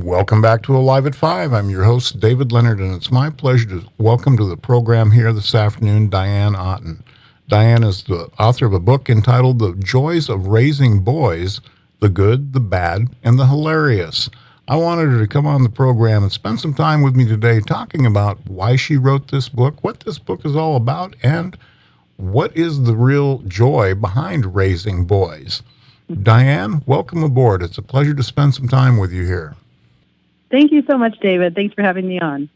Welcome back to Alive at 5. I'm your host, David Leonard, and it's my pleasure to welcome to the program here this afternoon Diane Auten. Diane is the author of a book entitled The Joys of Raising Boys, the Good, the Bad, and the Hilarious. I wanted her to come on the program and spend some time with me today talking about why she wrote this book, what this book is all about, and what is the real joy behind raising boys. Diane, welcome aboard. It's a pleasure to spend some time with you here. Thank you so much, David. Thanks for having me on.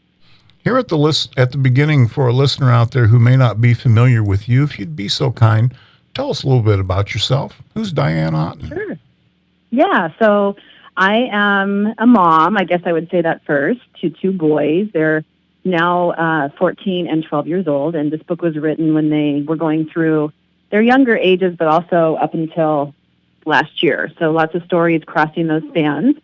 Here at the beginning, for a listener out there who may not be familiar with you, if you'd be so kind, tell us a little bit about yourself. Who's Diane Auten? Sure. Yeah, so I am a mom, I guess I would say that first, to two boys. They're now 14 and 12 years old, and this book was written when they were going through their younger ages, but also up until last year. So lots of stories crossing those spans.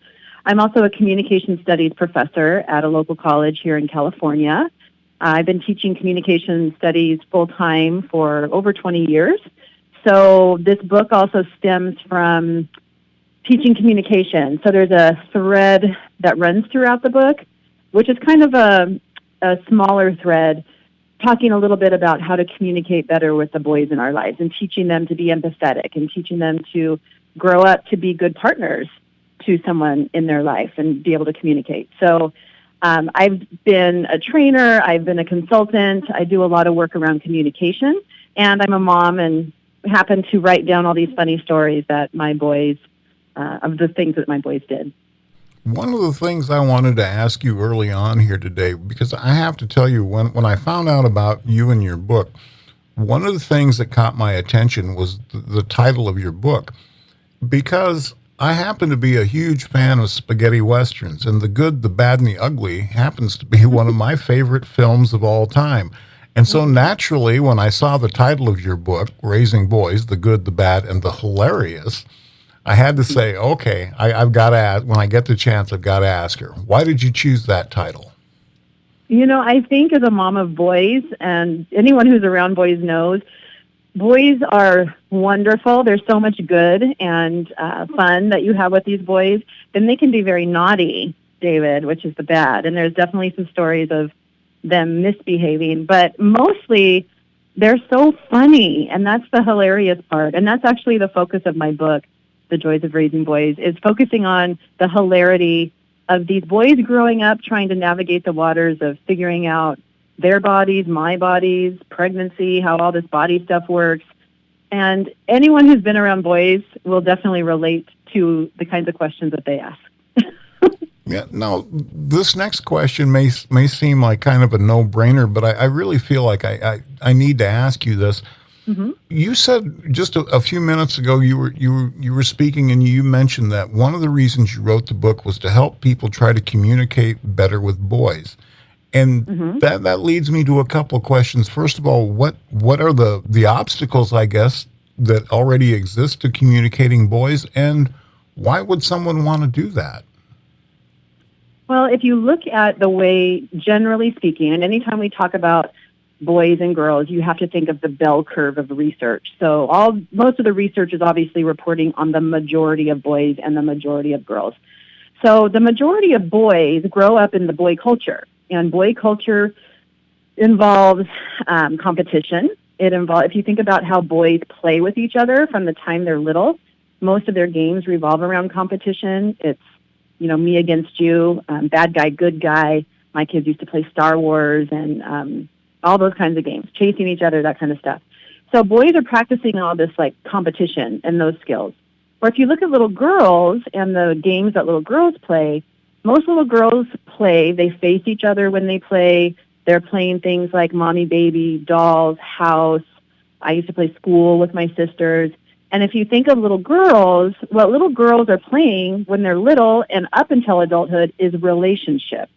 I'm also a communication studies professor at a local college here in California. I've been teaching communication studies full-time for over 20 years. So this book also stems from teaching communication. So there's a thread that runs throughout the book, which is kind of a smaller thread, talking a little bit about how to communicate better with the boys in our lives and teaching them to be empathetic and teaching them to grow up to be good partners to someone in their life and be able to communicate. So I've been a trainer, I've been a consultant, I do a lot of work around communication, and I'm a mom and happen to write down all these funny stories that my boys, of the things that my boys did. One of the things I wanted to ask you early on here today, because I have to tell you, when I found out about you and your book, one of the things that caught my attention was the title of your book, because I happen to be a huge fan of spaghetti westerns, and The Good, the Bad, and the Ugly happens to be one of my favorite films of all time. And so naturally, when I saw the title of your book, Raising Boys, the Good, the Bad, and the Hilarious, I had to say, okay, I've got to ask, when I get the chance, I've got to ask her, why did you choose that title? You know, I think as a mom of boys, and anyone who's around boys knows, boys are wonderful. There's so much good and fun that you have with these boys. Then they can be very naughty, David, which is the bad. And there's definitely some stories of them misbehaving. But mostly, they're so funny, and that's the hilarious part. And that's actually the focus of my book, The Joys of Raising Boys, is focusing on the hilarity of these boys growing up, trying to navigate the waters of figuring out their bodies, my bodies, pregnancy, how all this body stuff works. And anyone who's been around boys will definitely relate to the kinds of questions that they ask. Yeah, now, this next question may seem like kind of a no-brainer, but I really feel like I need to ask you this. Mm-hmm. You said just a few minutes ago you were speaking, and you mentioned that one of the reasons you wrote the book was to help people try to communicate better with boys. And that leads me to a couple of questions. First of all, what are the obstacles, I guess, that already exist to communicating boys, and why would someone want to do that? Well, if you look at the way, generally speaking, and anytime we talk about boys and girls, you have to think of the bell curve of research. So most of the research is obviously reporting on the majority of boys and the majority of girls. So the majority of boys grow up in the boy culture. And boy culture involves competition. If you think about how boys play with each other from the time they're little, most of their games revolve around competition. It's, me against you, bad guy, good guy. My kids used to play Star Wars and all those kinds of games, chasing each other, that kind of stuff. So boys are practicing all this competition and those skills. Or if you look at little girls and the games that little girls play, most little girls play, they face each other when they play. They're playing things like mommy, baby, dolls, house. I used to play school with my sisters. And if you think of little girls, what little girls are playing when they're little and up until adulthood is relationship.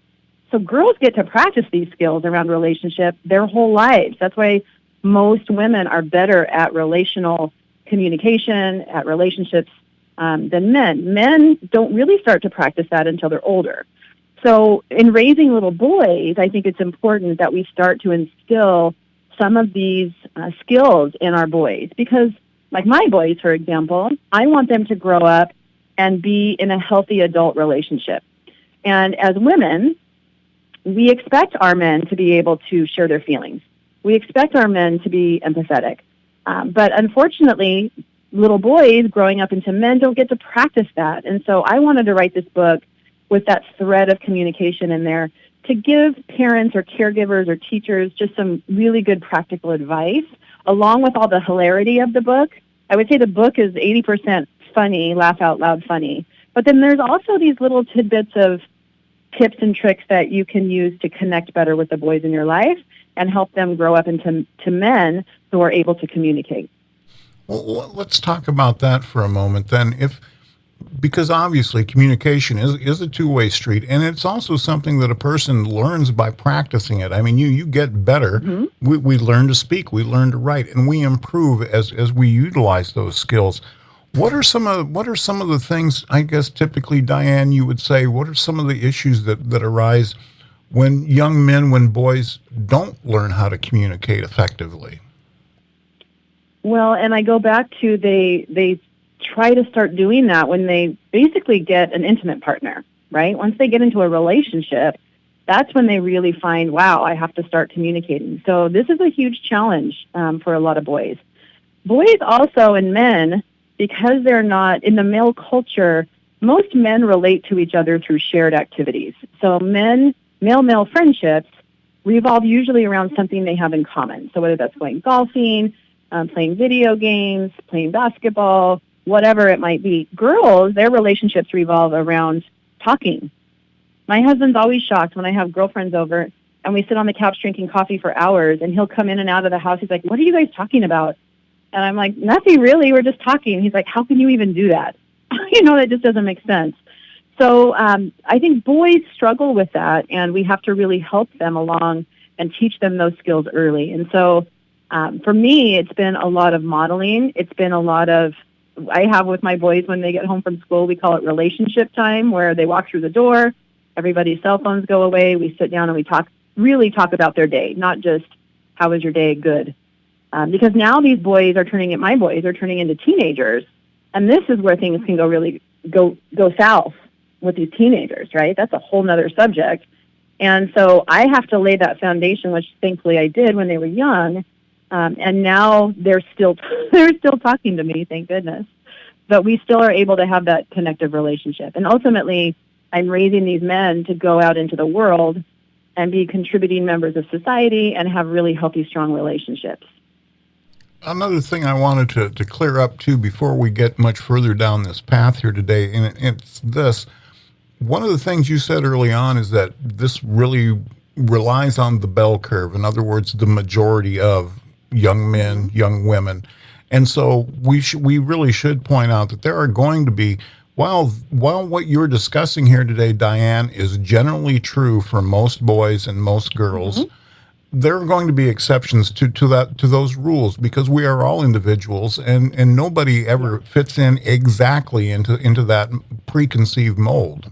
So girls get to practice these skills around relationship their whole lives. That's why most women are better at relational communication, at relationships, than men. Men don't really start to practice that until they're older. So in raising little boys, I think it's important that we start to instill some of these skills in our boys. Because like my boys, for example, I want them to grow up and be in a healthy adult relationship. And as women, we expect our men to be able to share their feelings. We expect our men to be empathetic. But unfortunately, little boys growing up into men don't get to practice that. And so I wanted to write this book with that thread of communication in there to give parents or caregivers or teachers just some really good practical advice, along with all the hilarity of the book. I would say the book is 80% funny, laugh out loud funny. But then there's also these little tidbits of tips and tricks that you can use to connect better with the boys in your life and help them grow up into men who are able to communicate. Well, let's talk about that for a moment then. Because obviously communication is a two-way street, and it's also something that a person learns by practicing it. I mean, you get better. Mm-hmm. We learn to speak, we learn to write, and we improve as we utilize those skills. What are some of the things, I guess, typically, Diane, you would say, what are some of the issues that arise when young men, when boys don't learn how to communicate effectively? Well, and I go back to they try to start doing that when they basically get an intimate partner, right? Once they get into a relationship, that's when they really find, wow, I have to start communicating. So this is a huge challenge for a lot of boys. Boys also and men, because they're not in the male culture, most men relate to each other through shared activities. So male friendships revolve usually around something they have in common. So whether that's going golfing, playing video games, playing basketball, whatever it might be. Girls, their relationships revolve around talking. My husband's always shocked when I have girlfriends over and we sit on the couch drinking coffee for hours, and he'll come in and out of the house. He's like, what are you guys talking about? And I'm like, nothing really. We're just talking. He's like, how can you even do that? That just doesn't make sense. So I think boys struggle with that, and we have to really help them along and teach them those skills early. And so for me, it's been a lot of modeling. It's been a lot of, I have with my boys when they get home from school, we call it relationship time, where they walk through the door, everybody's cell phones go away, we sit down and we really talk about their day, not just how was your day, good. Because now my boys are turning into teenagers, and this is where things can go south with these teenagers, right? That's a whole nother subject. And so I have to lay that foundation, which thankfully I did when they were young. And now they're still talking to me, thank goodness. But we still are able to have that connective relationship. And ultimately, I'm raising these men to go out into the world and be contributing members of society and have really healthy, strong relationships. Another thing I wanted to clear up, too, before we get much further down this path here today, and it's this. One of the things you said early on is that this really relies on the bell curve. In other words, the majority of young men, young women. And so we really should point out that there are going to be, while what you're discussing here today, Diane, is generally true for most boys and most girls, there are going to be exceptions to those rules, because we are all individuals, and nobody ever fits in exactly into that preconceived mold.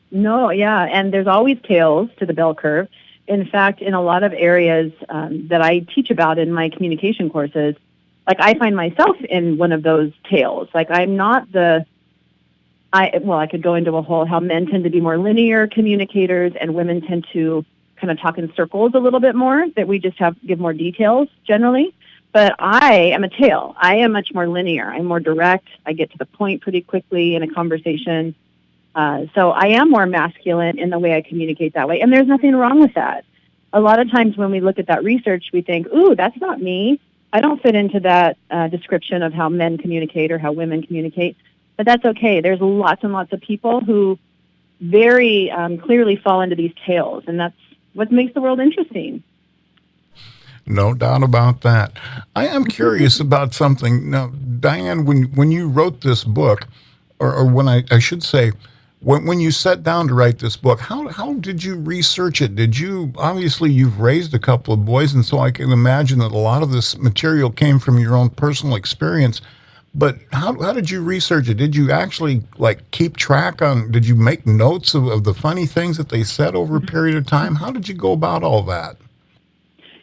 No, yeah, and there's always tails to the bell curve. In fact, in a lot of areas that I teach about in my communication courses, like I find myself in one of those tails. Like I'm not I could go into a whole how men tend to be more linear communicators and women tend to kind of talk in circles a little bit more, that we just give more details generally. But I am a tail. I am much more linear. I'm more direct. I get to the point pretty quickly in a conversation. So I am more masculine in the way I communicate that way. And there's nothing wrong with that. A lot of times when we look at that research, we think, ooh, that's not me. I don't fit into that description of how men communicate or how women communicate. But that's okay. There's lots and lots of people who very clearly fall into these tails. And that's what makes the world interesting. No doubt about that. I am curious about something. Now, Diane, when you wrote this book, or when I should say, when you sat down to write this book, how did you research it? Obviously you've raised a couple of boys, and so I can imagine that a lot of this material came from your own personal experience, but how did you research it? Did you actually keep track did you make notes of the funny things that they said over a period of time? How did you go about all that?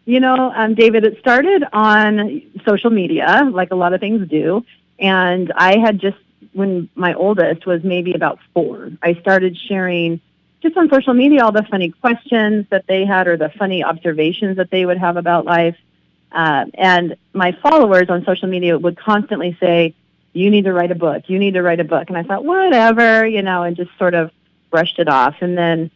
David, it started on social media, like a lot of things do, and I had just, when my oldest was maybe about 4, I started sharing just on social media, all the funny questions that they had or the funny observations that they would have about life. And my followers on social media would constantly say, you need to write a book, you need to write a book. And I thought, whatever, and just sort of brushed it off. And then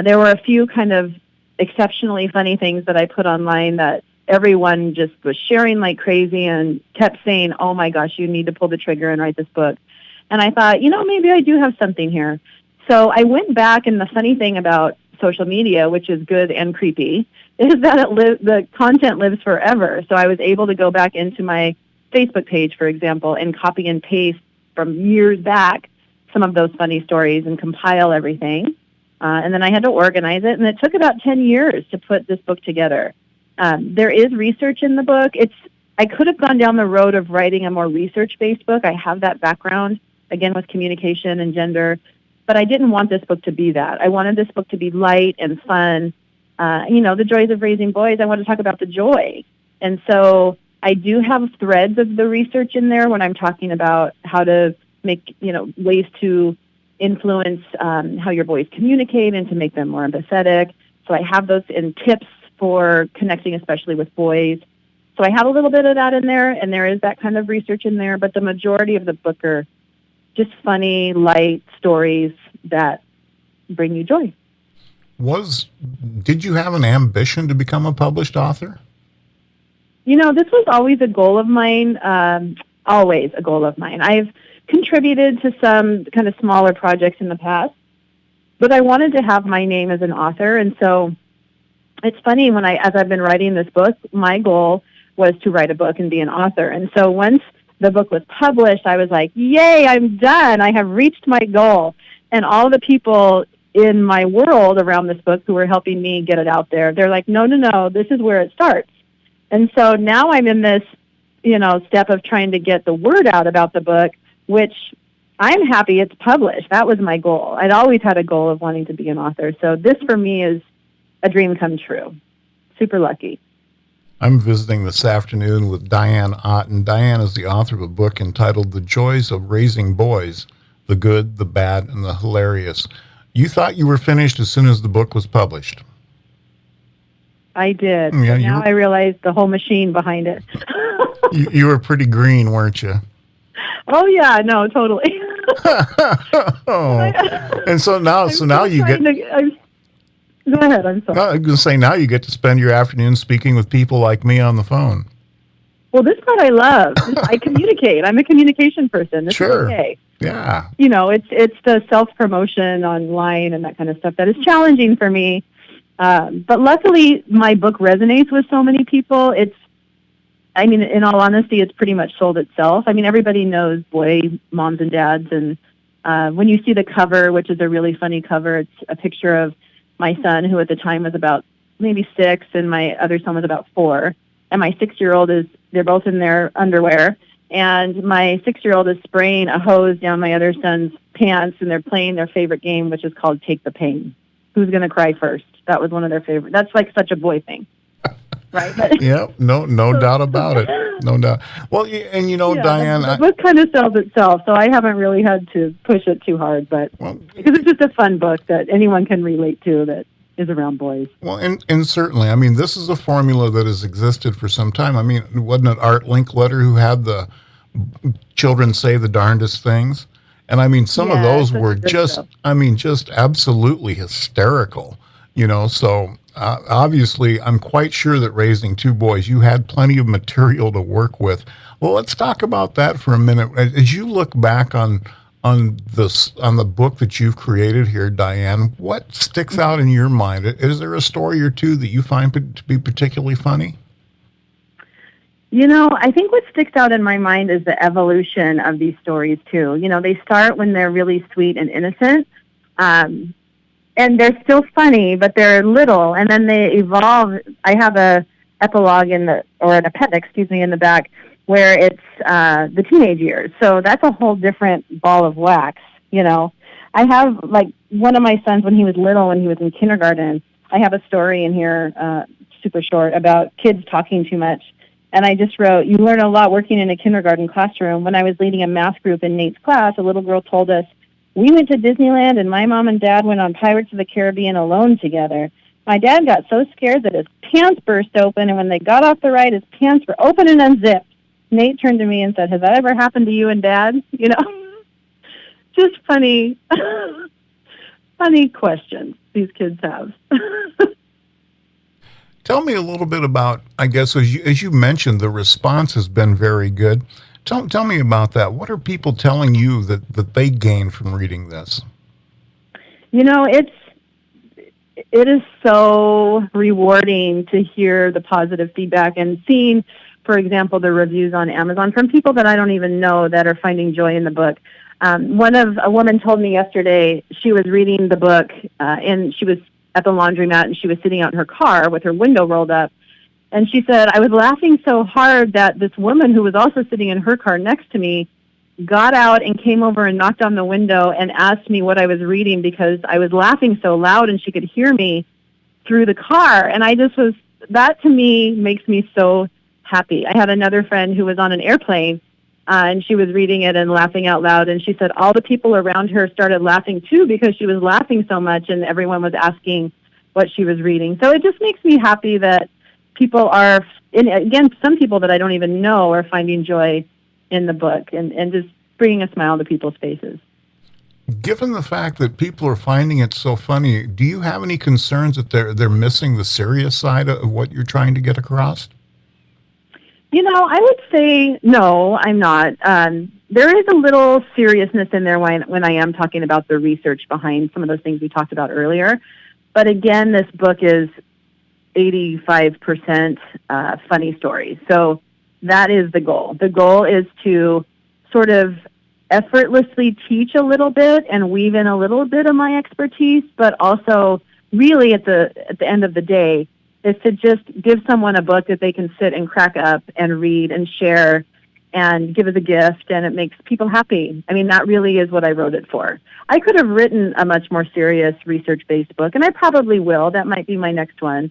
there were a few kind of exceptionally funny things that I put online that everyone just was sharing like crazy and kept saying, oh my gosh, you need to pull the trigger and write this book. And I thought, maybe I do have something here. So I went back, and the funny thing about social media, which is good and creepy, is that the content lives forever. So I was able to go back into my Facebook page, for example, and copy and paste from years back some of those funny stories and compile everything. And then I had to organize it, and it took about 10 years to put this book together. There is research in the book. I could have gone down the road of writing a more research-based book. I have that background, again, with communication and gender, but I didn't want this book to be that. I wanted this book to be light and fun. The joys of raising boys. I want to talk about the joy. And so I do have threads of the research in there when I'm talking about how to make, ways to influence how your boys communicate and to make them more empathetic. So I have those in tips for connecting, especially with boys. So I have a little bit of that in there, and there is that kind of research in there, but the majority of the book are just funny, light stories that bring you joy. Did you have an ambition to become a published author? This was always a goal of mine, always a goal of mine. I've contributed to some kind of smaller projects in the past, but I wanted to have my name as an author. And so it's funny, as I've been writing this book, my goal was to write a book and be an author. And so once the book was published, I was like, yay, I'm done. I have reached my goal. And all the people in my world around this book who were helping me get it out there, they're like, no, this is where it starts. And so now I'm in this, step of trying to get the word out about the book, which I'm happy it's published. That was my goal. I'd always had a goal of wanting to be an author. So this for me is a dream come true. Super lucky. I'm visiting this afternoon with Diane Auten. Diane is the author of a book entitled The Joys of Raising Boys, The Good, the Bad, and the Hilarious. You thought you were finished as soon as the book was published. I did. Yeah, now I realized the whole machine behind it. you were pretty green, weren't you? Oh, yeah, no, totally. And so now you get... Go ahead, I'm sorry. No, I was going to say, now you get to spend your afternoon speaking with people like me on the phone. Well, this part I love. I communicate. I'm a communication person. This Sure. is okay. Yeah. It's the self-promotion online and that kind of stuff that is challenging for me. But luckily, my book resonates with so many people. In all honesty, it's pretty much sold itself. Everybody knows boy moms and dads. And when you see the cover, which is a really funny cover, it's a picture of my son, who at the time was about maybe 6, and my other son was about 4. And my 6-year-old they're both in their underwear. And my 6-year-old is spraying a hose down my other son's pants, and they're playing their favorite game, which is called Take the Pain. Who's going to cry first? That was one of their favorite. That's like such a boy thing. Right? Yeah, no doubt about it. No doubt. Well, and Diane... The book kind of sells itself, so I haven't really had to push it too hard, because it's just a fun book that anyone can relate to that is around boys. Well, and certainly, this is a formula that has existed for some time. Wasn't it Art Linkletter who had the children say the darndest things? And some of those were just absolutely hysterical, so... obviously, I'm quite sure that raising 2 boys, you had plenty of material to work with. Well, let's talk about that for a minute. As you look back on the book that you've created here, Diane, what sticks out in your mind? Is there a story or two that you find to be particularly funny? I think what sticks out in my mind is the evolution of these stories, too. They start when they're really sweet and innocent. And they're still funny, but they're little, and then they evolve. I have a epilogue an appendix, in the back, where it's the teenage years. So that's a whole different ball of wax. I have one of my sons when he was little, when he was in kindergarten. I have a story in here, super short, about kids talking too much, and I just wrote, "You learn a lot working in a kindergarten classroom. When I was leading a math group in Nate's class, a little girl told us We went to Disneyland, and my mom and dad went on Pirates of the Caribbean alone together. My dad got so scared that his pants burst open, and when they got off the ride, his pants were open and unzipped. Nate turned to me and said, "Has that ever happened to you and Dad?" You know, just funny, funny questions these kids have. Tell me a little bit about, I guess, as you mentioned, the response has been very good. Tell me about that. What are people telling you that they gain from reading this? You know, it is so rewarding to hear the positive feedback and seeing, for example, the reviews on Amazon from people that I don't even know that are finding joy in the book. A woman told me yesterday she was reading the book and she was at the laundromat and she was sitting out in her car with her window rolled up. And she said, I was laughing so hard that this woman who was also sitting in her car next to me got out and came over and knocked on the window and asked me what I was reading because I was laughing so loud and she could hear me through the car. And that to me makes me so happy. I had another friend who was on an airplane and she was reading it and laughing out loud. And she said all the people around her started laughing too because she was laughing so much and everyone was asking what she was reading. So it just makes me happy that people are, and again, some people that I don't even know are finding joy in the book and just bringing a smile to people's faces. Given the fact that people are finding it so funny, do you have any concerns that they're missing the serious side of what you're trying to get across? You know, I would say no, I'm not. There is a little seriousness in there when I am talking about the research behind some of those things we talked about earlier. But again, this book is 85% funny stories. So that is the goal. The goal is to sort of effortlessly teach a little bit and weave in a little bit of my expertise, but also really at the end of the day is to just give someone a book that they can sit and crack up and read and share and give as a gift, and it makes people happy. I mean, that really is what I wrote it for. I could have written a much more serious research-based book, and I probably will. That might be my next one.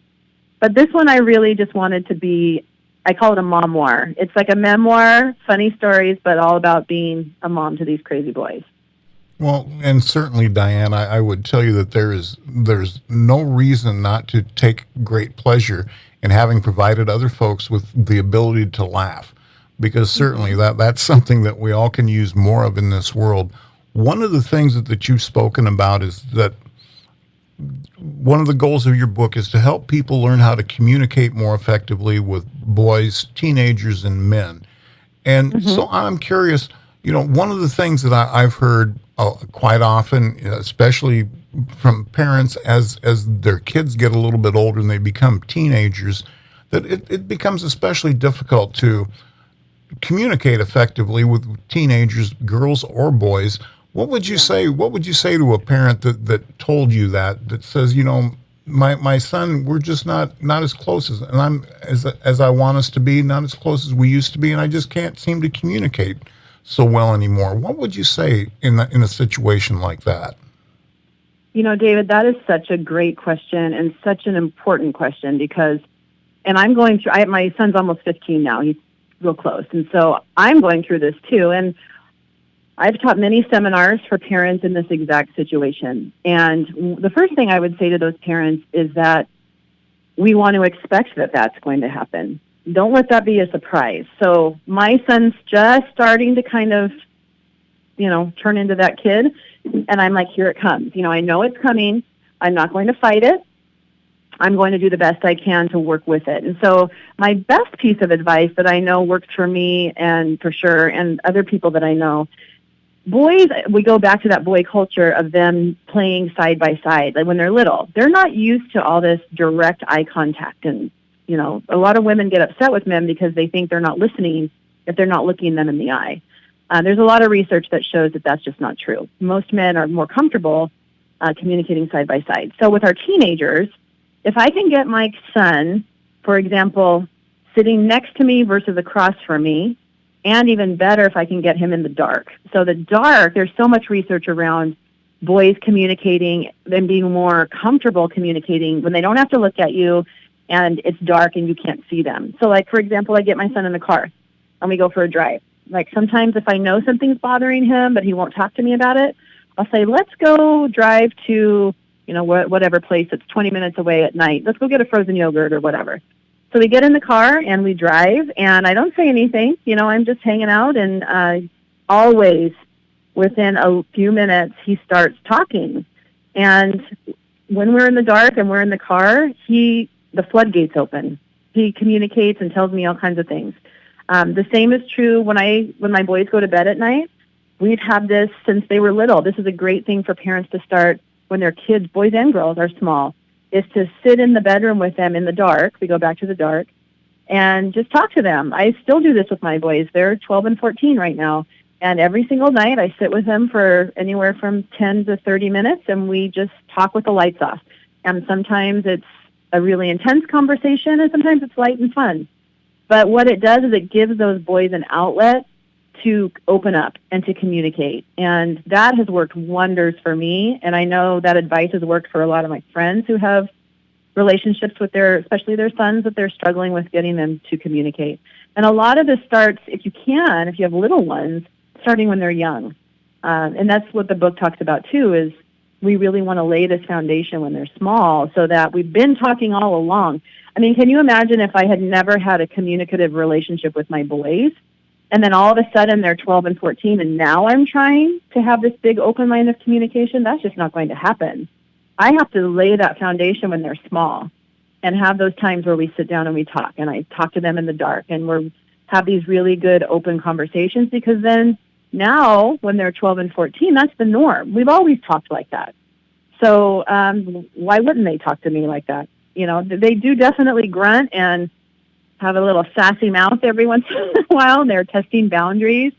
But this one I really just wanted to be, I call it a memoir. It's like a memoir, funny stories, but all about being a mom to these crazy boys. Well, and certainly, Diane, I would tell you that there's no reason not to take great pleasure in having provided other folks with the ability to laugh, because certainly that's something that we all can use more of in this world. One of the things that you've spoken about is that one of the goals of your book is to help people learn how to communicate more effectively with boys, teenagers, and men. And so I'm curious, one of the things that I've heard quite often, especially from parents as their kids get a little bit older and they become teenagers, that it becomes especially difficult to communicate effectively with teenagers, girls or boys. What would you say? What would you say to a parent that told you that says, my son, we're just not as close and I'm as I want us to be, not as close as we used to be, and I just can't seem to communicate so well anymore. What would you say in a situation like that? David, that is such a great question and such an important question because, and I'm going through, my son's almost 15 now. He's real close. And so I'm going through this too. And I've taught many seminars for parents in this exact situation. And the first thing I would say to those parents is that we want to expect that that's going to happen. Don't let that be a surprise. So my son's just starting to kind of, turn into that kid. And I'm like, here it comes. I know it's coming. I'm not going to fight it. I'm going to do the best I can to work with it. And so my best piece of advice that I know works for me and for sure, and other people that I know, boys, we go back to that boy culture of them playing side by side. Like when they're little, they're not used to all this direct eye contact. And, a lot of women get upset with men because they think they're not listening if they're not looking them in the eye. There's a lot of research that shows that that's just not true. Most men are more comfortable communicating side by side. So with our teenagers, if I can get my son, for example, sitting next to me versus across from me, and even better if I can get him in the dark. So the dark, there's so much research around boys communicating and being more comfortable communicating when they don't have to look at you and it's dark and you can't see them. So like, for example, I get my son in the car and we go for a drive. Like sometimes if I know something's bothering him, but he won't talk to me about it, I'll say, let's go drive to, whatever place that's 20 minutes away at night. Let's go get a frozen yogurt or whatever. So we get in the car and we drive, and I don't say anything. I'm just hanging out, and always within a few minutes he starts talking. And when we're in the dark and we're in the car, the floodgates open. He communicates and tells me all kinds of things. The same is true when my boys go to bed at night. We've had this since they were little. This is a great thing for parents to start when their kids, boys and girls, are small, is to sit in the bedroom with them in the dark. We go back to the dark and just talk to them. I still do this with my boys. They're 12 and 14 right now. And every single night I sit with them for anywhere from 10 to 30 minutes, and we just talk with the lights off. And sometimes it's a really intense conversation, and sometimes it's light and fun. But what it does is it gives those boys an outlet to open up and to communicate. And that has worked wonders for me. And I know that advice has worked for a lot of my friends who have relationships with especially their sons, that they're struggling with getting them to communicate. And a lot of this starts, if you have little ones, starting when they're young. And that's what the book talks about too, is we really want to lay this foundation when they're small, so that we've been talking all along. I mean, can you imagine if I had never had a communicative relationship with my boys, and then all of a sudden they're 12 and 14, and now I'm trying to have this big open line of communication? That's just not going to happen. I have to lay that foundation when they're small and have those times where we sit down and we talk, and I talk to them in the dark, and we have these really good open conversations, because then now when they're 12 and 14, that's the norm. We've always talked like that. So why wouldn't they talk to me like that? They do definitely grunt and have a little sassy mouth every once in a while, and they're testing boundaries,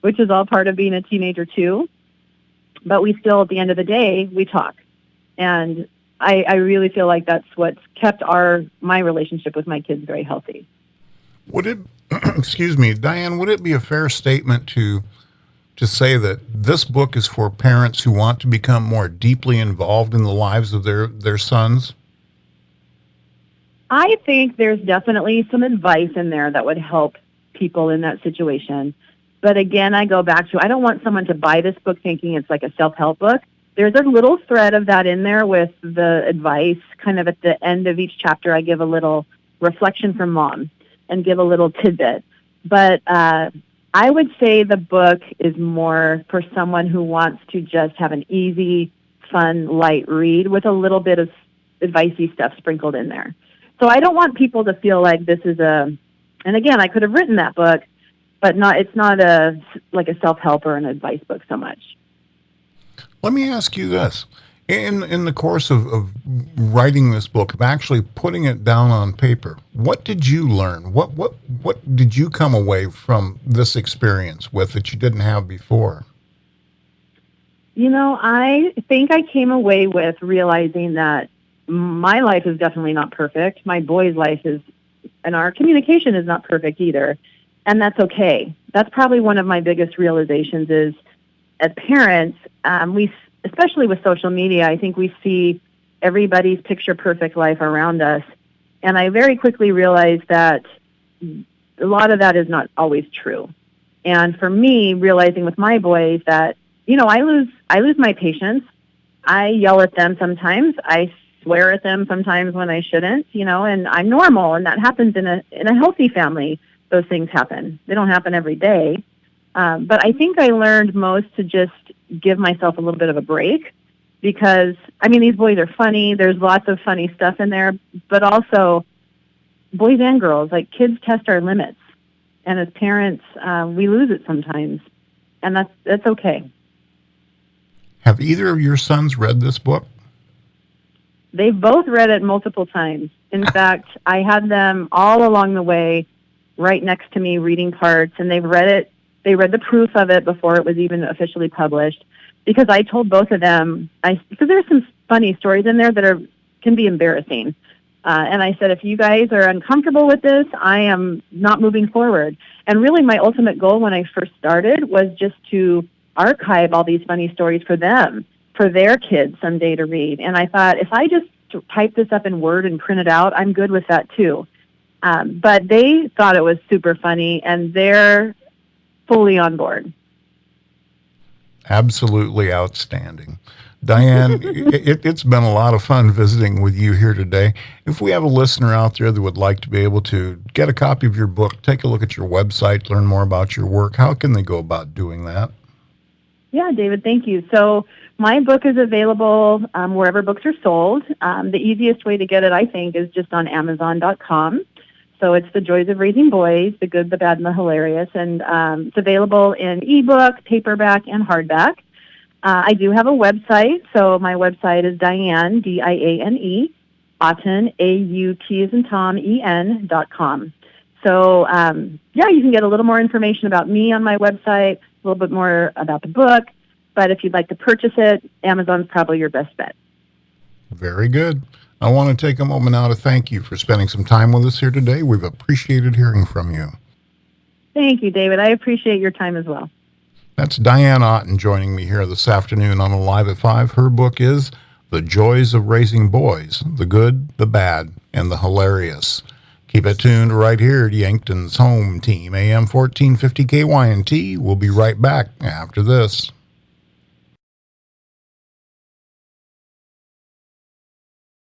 which is all part of being a teenager too. But we still, at the end of the day, we talk. And I really feel like that's what's kept my relationship with my kids very healthy. Would it, excuse me, Diane, would it be a fair statement to say that this book is for parents who want to become more deeply involved in the lives of their sons? I think there's definitely some advice in there that would help people in that situation. But again, I go back to, I don't want someone to buy this book thinking it's like a self-help book. There's a little thread of that in there with the advice. Kind of at the end of each chapter, I give a little reflection from mom and give a little tidbit. But I would say the book is more for someone who wants to just have an easy, fun, light read with a little bit of advicey stuff sprinkled in there. So I don't want people to feel like this is and again, I could have written that book, but it's not like a self-help or an advice book so much. Let me ask you this. In the course of writing this book, of actually putting it down on paper, what did you learn? What did you come away from this experience with that you didn't have before? I think I came away with realizing that my life is definitely not perfect. My boy's life is, and our communication is not perfect either. And that's okay. That's probably one of my biggest realizations is, as parents, especially with social media, I think we see everybody's picture-perfect life around us. And I very quickly realized that a lot of that is not always true. And for me, realizing with my boys that, I lose my patience. I yell at them sometimes. I swear at them sometimes when I shouldn't, and I'm normal, and that happens in a healthy family. Those things happen. They don't happen every day. But I think I learned most to just give myself a little bit of a break, because, these boys are funny. There's lots of funny stuff in there, but also boys and girls, like kids test our limits. And as parents, we lose it sometimes, and that's okay. Have either of your sons read this book? They've both read it multiple times. In fact, I had them all along the way right next to me reading parts, and they've read it. They read the proof of it before it was even officially published, because I told both of them, because there's some funny stories in there that can be embarrassing. And I said, if you guys are uncomfortable with this, I am not moving forward. And really my ultimate goal when I first started was just to archive all these funny stories for them, for their kids someday to read. And I thought, if I just type this up in Word and print it out, I'm good with that too. But they thought it was super funny, and they're fully on board. Absolutely outstanding. Diane, it's been a lot of fun visiting with you here today. If we have a listener out there that would like to be able to get a copy of your book, take a look at your website, learn more about your work, how can they go about doing that? Yeah, David, thank you. So my book is available wherever books are sold. The easiest way to get it, I think, is just on Amazon.com. So it's The Joys of Raising Boys, The Good, the Bad, and the Hilarious. And it's available in ebook, paperback, and hardback. I do have a website. So my website is Diane, Diane, Auten, A-U-T as in Tom, E-N.com. So, yeah, you can get a little more information about me on my website, a little bit more about the book. But if you'd like to purchase it, Amazon's probably your best bet. Very good. I want to take a moment now to thank you for spending some time with us here today. We've appreciated hearing from you. Thank you, David. I appreciate your time as well. That's Diane Auten joining me here this afternoon on Alive at 5. Her book is The Joys of Raising Boys, The Good, the Bad, and the Hilarious. Keep it tuned right here at Yankton's home team, AM 1450 KYNT. We'll be right back after this.